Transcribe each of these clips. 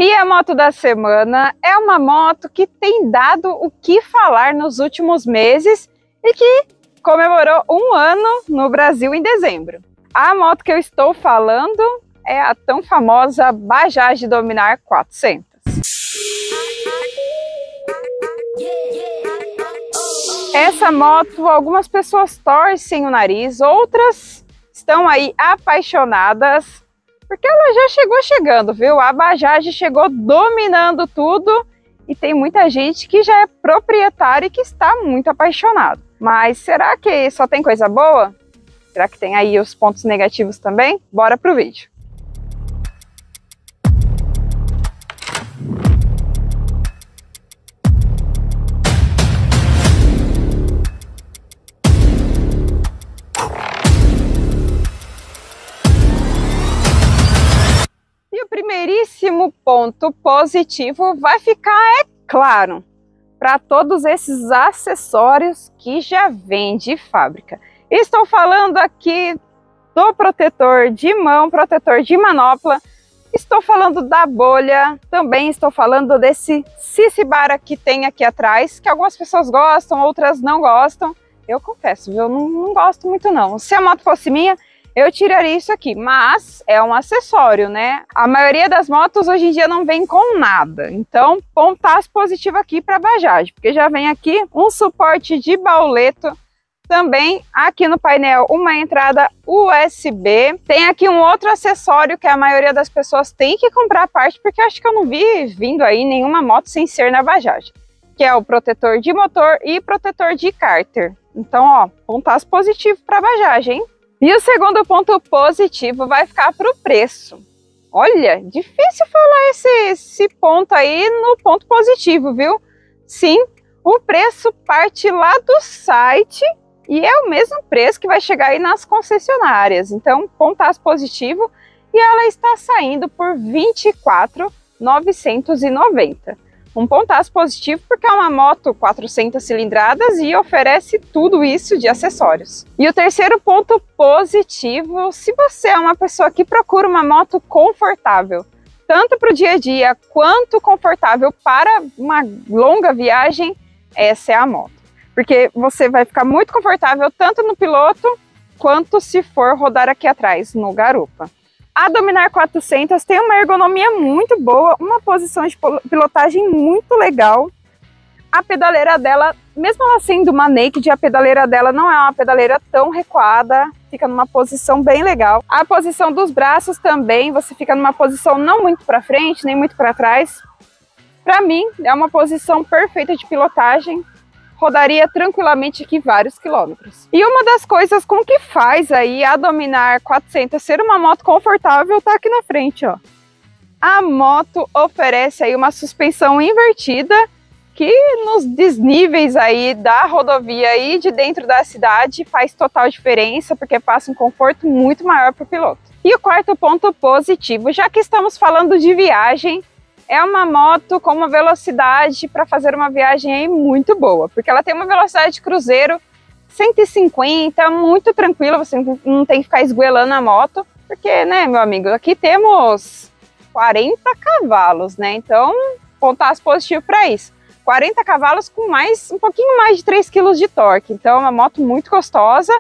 E a moto da semana é uma moto que tem dado o que falar nos últimos meses e que comemorou 1 ano no Brasil em dezembro. A moto que eu estou falando é a tão famosa Bajaj Dominar 400. Essa moto, algumas pessoas torcem o nariz, outras estão aí apaixonadas, porque ela já chegou chegando, viu? A Bajaj chegou dominando tudo e tem muita gente que já é proprietária e que está muito apaixonado. Mas será que só tem coisa boa? Será que tem aí os pontos negativos também? Bora pro vídeo. E o primeiríssimo ponto positivo vai ficar, é claro, para todos esses acessórios que já vêm de fábrica. Estou falando aqui do protetor de mão, protetor de manopla, estou falando da bolha, também estou falando desse Sisibara que tem aqui atrás, que algumas pessoas gostam, outras não gostam. Eu confesso, viu? Eu não gosto muito não. Se a moto fosse minha, eu tiraria isso aqui, mas é um acessório, né? A maioria das motos hoje em dia não vem com nada, então pontaço positivo aqui para a Bajaj, porque já vem aqui um suporte de bauleto, também aqui no painel uma entrada USB, tem aqui um outro acessório que a maioria das pessoas tem que comprar à parte, porque acho que eu não vi vindo aí nenhuma moto sem ser na Bajaj, que é o protetor de motor e protetor de cárter. Então, ó, pontaço positivo para a Bajaj, hein? E o segundo ponto positivo vai ficar para o preço. Olha, difícil falar esse ponto aí no ponto positivo, viu? Sim, o preço parte lá do site e é o mesmo preço que vai chegar aí nas concessionárias. Então, pontaço positivo, e ela está saindo por R$ 24.990. Um pontaço positivo porque é uma moto 400 cilindradas e oferece tudo isso de acessórios. E o terceiro ponto positivo, se você é uma pessoa que procura uma moto confortável, tanto para o dia a dia quanto confortável para uma longa viagem, essa é a moto. Porque você vai ficar muito confortável tanto no piloto quanto se for rodar aqui atrás, no garupa. A Dominar 400 tem uma ergonomia muito boa, uma posição de pilotagem muito legal. A pedaleira dela, mesmo ela sendo uma naked, a pedaleira dela não é uma pedaleira tão recuada, fica numa posição bem legal. A posição dos braços também, você fica numa posição não muito para frente, nem muito para trás. Para mim, é uma posição perfeita de pilotagem. Rodaria tranquilamente aqui vários quilômetros. E uma das coisas com que faz aí a Dominar 400 ser uma moto confortável tá aqui na frente, ó. A moto oferece aí uma suspensão invertida que nos desníveis aí da rodovia e de dentro da cidade faz total diferença, porque passa um conforto muito maior para o piloto. E o quarto ponto positivo, já que estamos falando de viagem, é uma moto com uma velocidade para fazer uma viagem aí muito boa, porque ela tem uma velocidade de cruzeiro 150, muito tranquila, você não tem que ficar esgoelando a moto, porque, né, meu amigo, aqui temos 40 cavalos, né, então pontaço positivo para isso. 40 cavalos com um pouquinho mais de 3 kg de torque, então é uma moto muito gostosa,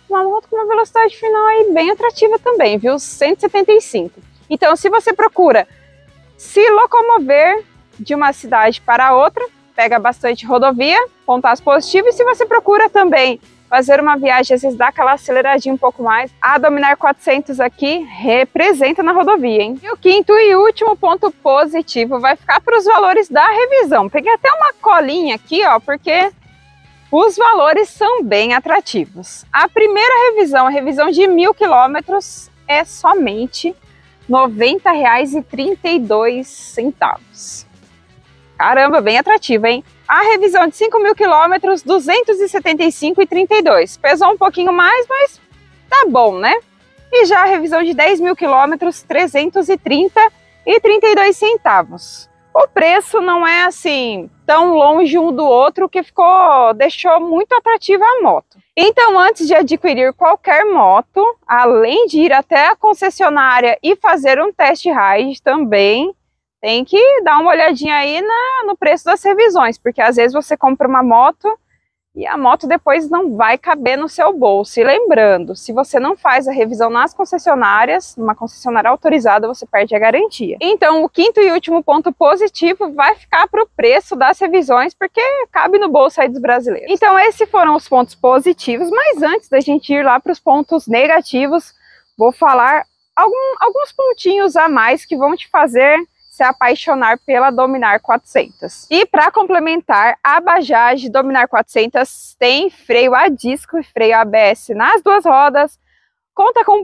uma moto com uma velocidade final aí bem atrativa também, viu, 175. Então, se você procura se locomover de uma cidade para outra, pega bastante rodovia, pontaço positivo. E se você procura também fazer uma viagem, às vezes dá aquela aceleradinha um pouco mais, a Dominar 400 aqui representa na rodovia, hein? E o quinto e último ponto positivo vai ficar para os valores da revisão. Peguei até uma colinha aqui, ó, porque os valores são bem atrativos. A primeira revisão, a revisão de 1.000 quilômetros, é somente R$ 90,32. Caramba, bem atrativa, hein? A revisão de 5.000 quilômetros, R$ 275,32. Pesou um pouquinho mais, mas tá bom, né? E já a revisão de 10.000 quilômetros, R$ 330,32. O preço não é assim tão longe um do outro, que deixou muito atrativa a moto. Então, antes de adquirir qualquer moto, além de ir até a concessionária e fazer um test ride também, tem que dar uma olhadinha aí no preço das revisões, porque às vezes você compra uma moto e a moto depois não vai caber no seu bolso. E lembrando, se você não faz a revisão nas concessionárias, numa concessionária autorizada, você perde a garantia. Então, o quinto e último ponto positivo vai ficar para o preço das revisões, porque cabe no bolso aí dos brasileiros. Então, esses foram os pontos positivos, mas antes da gente ir lá para os pontos negativos, vou falar alguns pontinhos a mais que vão te fazer se apaixonar pela Dominar 400. E para complementar, a Bajaj Dominar 400 tem freio a disco e freio ABS nas duas rodas, conta com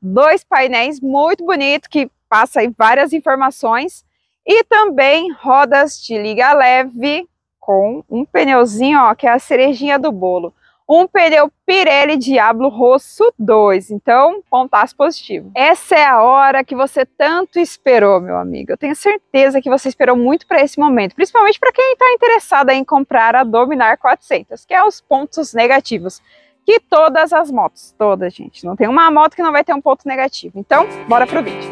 dois painéis muito bonito que passa aí várias informações e também rodas de liga leve com um pneuzinho, ó, que é a cerejinha do bolo. Um pneu Pirelli Diablo Rosso 2, então pontaço positivo. Essa é a hora que você tanto esperou, meu amigo. Eu tenho certeza que você esperou muito para esse momento, principalmente para quem está interessado em comprar a Dominar 400, que é os pontos negativos. Que todas as motos, todas, gente, não tem uma moto que não vai ter um ponto negativo. Então, bora pro vídeo.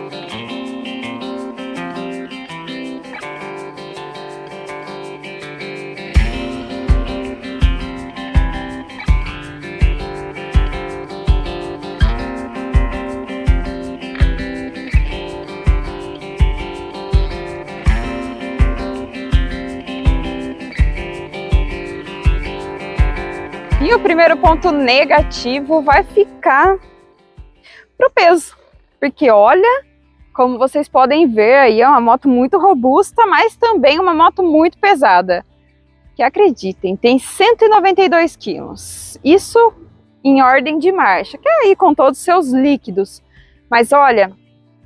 E o primeiro ponto negativo vai ficar pro peso, porque olha, como vocês podem ver aí, é uma moto muito robusta, mas também uma moto muito pesada, que acreditem, tem 192 quilos, isso em ordem de marcha, que é aí com todos os seus líquidos, mas olha,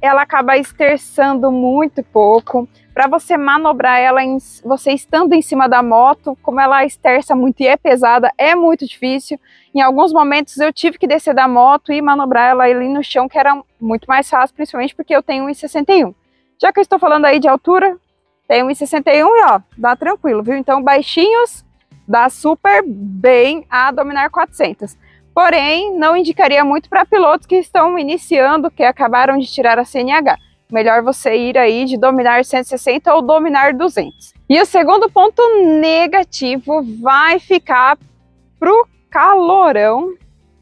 ela acaba esterçando muito pouco. Para você manobrar ela, você estando em cima da moto, como ela esterça muito e é pesada, é muito difícil. Em alguns momentos eu tive que descer da moto e manobrar ela ali no chão, que era muito mais fácil, principalmente porque eu tenho 1,61. Já que eu estou falando aí de altura, tenho 1,61 e ó, dá tranquilo, viu? Então baixinhos, dá super bem a Dominar 400. Porém, não indicaria muito para pilotos que estão iniciando, que acabaram de tirar a CNH. Melhor você ir aí de Dominar 160 ou Dominar 200. E o segundo ponto negativo vai ficar pro calorão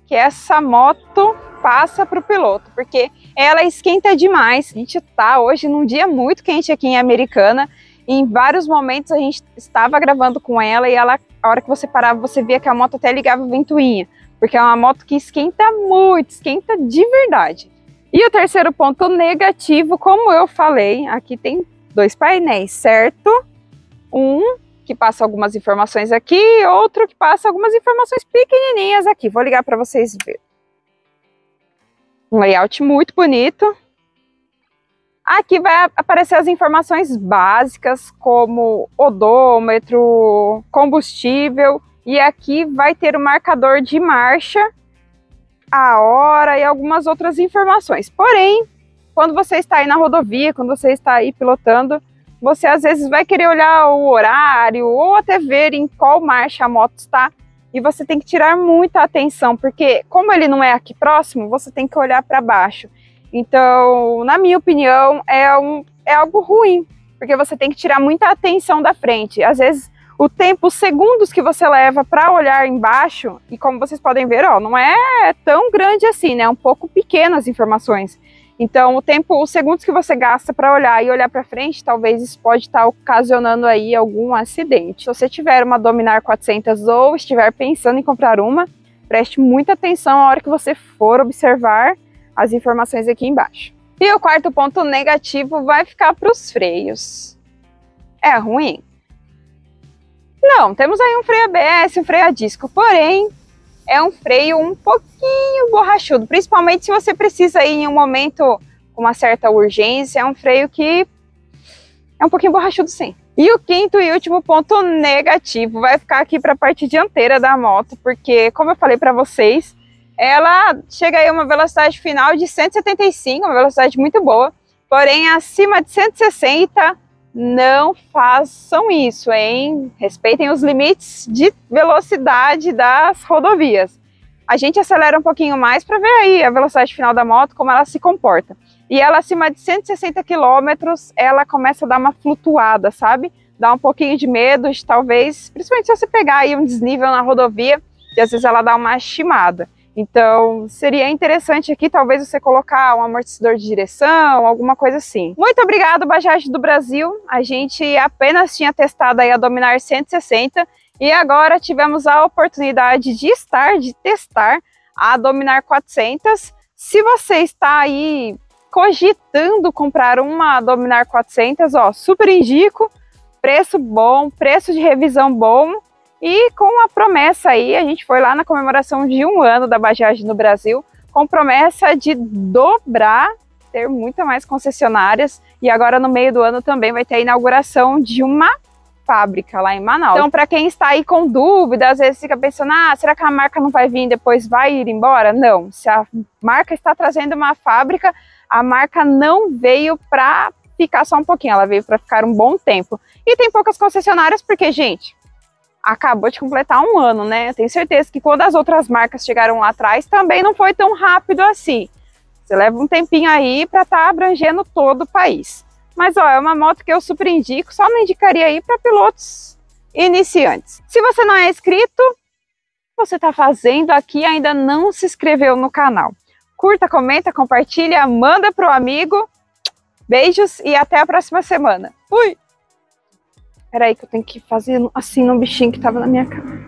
que essa moto passa pro piloto, porque ela esquenta demais. A gente tá hoje num dia muito quente aqui em Americana, e em vários momentos a gente estava gravando com ela e ela, a hora que você parava, você via que a moto até ligava a ventoinha, porque é uma moto que esquenta muito, esquenta de verdade. E o terceiro ponto negativo, como eu falei, aqui tem dois painéis, certo? Um que passa algumas informações aqui, outro que passa algumas informações pequenininhas aqui. Vou ligar para vocês verem. Um layout muito bonito. Aqui vai aparecer as informações básicas, como odômetro, combustível, e aqui vai ter o marcador de marcha, a hora e algumas outras informações. Porém, quando você está aí na rodovia, quando você está aí pilotando, você às vezes vai querer olhar o horário ou até ver em qual marcha a moto está, e você tem que tirar muita atenção, porque como ele não é aqui próximo, você tem que olhar para baixo. Então, na minha opinião, é algo ruim, porque você tem que tirar muita atenção da frente. Às vezes o tempo, os segundos que você leva para olhar embaixo, e como vocês podem ver, ó, não é tão grande assim, né? É um pouco pequeno as informações. Então, o tempo, os segundos que você gasta para olhar e olhar para frente, talvez isso pode estar ocasionando aí algum acidente. Se você tiver uma Dominar 400 ou estiver pensando em comprar uma, preste muita atenção na hora que você for observar as informações aqui embaixo. E o quarto ponto negativo vai ficar para os freios. É ruim? Não, temos aí um freio ABS, um freio a disco, porém é um freio um pouquinho borrachudo, principalmente se você precisa ir em um momento com uma certa urgência, é um freio que é um pouquinho borrachudo sim. E o quinto e último ponto negativo vai ficar aqui para a parte dianteira da moto, porque como eu falei para vocês, ela chega aí a uma velocidade final de 175, uma velocidade muito boa, porém acima de 160, não façam isso, hein? Respeitem os limites de velocidade das rodovias. A gente acelera um pouquinho mais para ver aí a velocidade final da moto, como ela se comporta. e ela acima de 160 quilômetros, ela começa a dar uma flutuada, sabe? Dá um pouquinho de medo, de, talvez, principalmente se você pegar aí um desnível na rodovia, que às vezes ela dá uma chimada. Então, seria interessante aqui, talvez, você colocar um amortecedor de direção, alguma coisa assim. Muito obrigado, Bajaj do Brasil. A gente apenas tinha testado aí a Dominar 160 e agora tivemos a oportunidade de testar a Dominar 400. Se você está aí cogitando comprar uma Dominar 400, ó, super indico, preço bom, preço de revisão bom e com a promessa aí, a gente foi lá na comemoração de 1 ano da Bajaj no Brasil, com promessa de dobrar, ter muito mais concessionárias e agora no meio do ano também vai ter a inauguração de uma fábrica lá em Manaus. Então, para quem está aí com dúvida, às vezes fica pensando, será que a marca não vai vir e depois vai ir embora? Não, se a marca está trazendo uma fábrica, a marca não veio para ficar só um pouquinho, ela veio para ficar um bom tempo. E tem poucas concessionárias porque, gente, acabou de completar 1 ano, né? Eu tenho certeza que quando as outras marcas chegaram lá atrás, também não foi tão rápido assim. Você leva um tempinho aí para estar abrangendo todo o país. Mas, ó, é uma moto que eu super indico, só não indicaria aí para pilotos iniciantes. Se você não é inscrito, você está fazendo aqui e ainda não se inscreveu no canal. Curta, comenta, compartilha, manda pro amigo. Beijos e até a próxima semana. Fui! Peraí que eu tenho que fazer assim no bichinho que tava na minha cara.